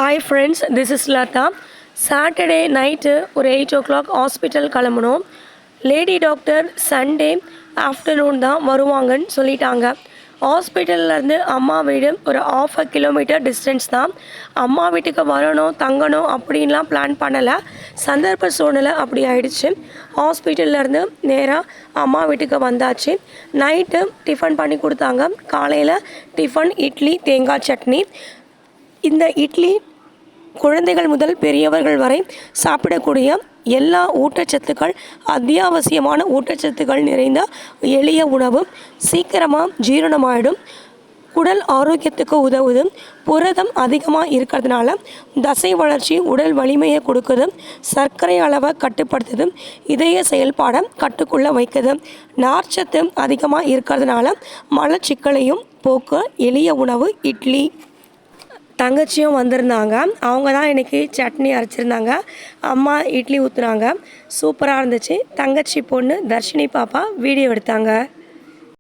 Hi friends, this is Lata. Saturday night ஒரு 8 o'clock hospital கிளம்பணும். Lady doctor Sunday afternoon தான் வருவாங்கன்னு சொல்லிட்டாங்க. ஹாஸ்பிட்டல்லேருந்து அம்மா வீடு ஒரு 1/2 கிலோமீட்டர் டிஸ்டன்ஸ் தான். அம்மா வீட்டுக்கு வரணும் தங்கணும் அப்படின்லாம் பிளான் பண்ணலை. சந்தர்ப்ப சூழ்நிலை அப்படி ஆயிடுச்சு. ஹாஸ்பிட்டல்லேருந்து நேராக அம்மா வீட்டுக்கு வந்தாச்சு. நைட்டு டிஃபன் பண்ணி கொடுத்தாங்க. காலையில் டிஃபன் இட்லி தேங்காய் சட்னி. இந்த இட்லி குழந்தைகள் முதல் பெரியவர்கள் வரை சாப்பிடக்கூடிய எல்லா ஊட்டச்சத்துக்கள், அத்தியாவசியமான ஊட்டச்சத்துக்கள் நிறைந்த எளிய உணவு. சீக்கிரமாக ஜீரணமாயிடும், உடல் ஆரோக்கியத்துக்கு உதவுது. புரதம் அதிகமாக இருக்கிறதுனால தசை வளர்ச்சி, உடல் வலிமையை கொடுக்குது. சர்க்கரை அளவை கட்டுப்படுத்துது, இதய செயல்பாடை கட்டுக்குள்ளே வைக்குது. நார்ச்சத்து அதிகமாக இருக்கிறதுனால மலச்சிக்கலையும் போக்க எளிய உணவு இட்லி. தங்கச்சியும் வந்திருந்தாங்க. அவங்க தான் இன்றைக்கி சட்னி அரைச்சிருந்தாங்க. அம்மா இட்லி ஊற்றுனாங்க. சூப்பராக இருந்துச்சு. தங்கச்சி பொண்ணு தர்ஷினி பாப்பா வீடியோ எடுத்தாங்க.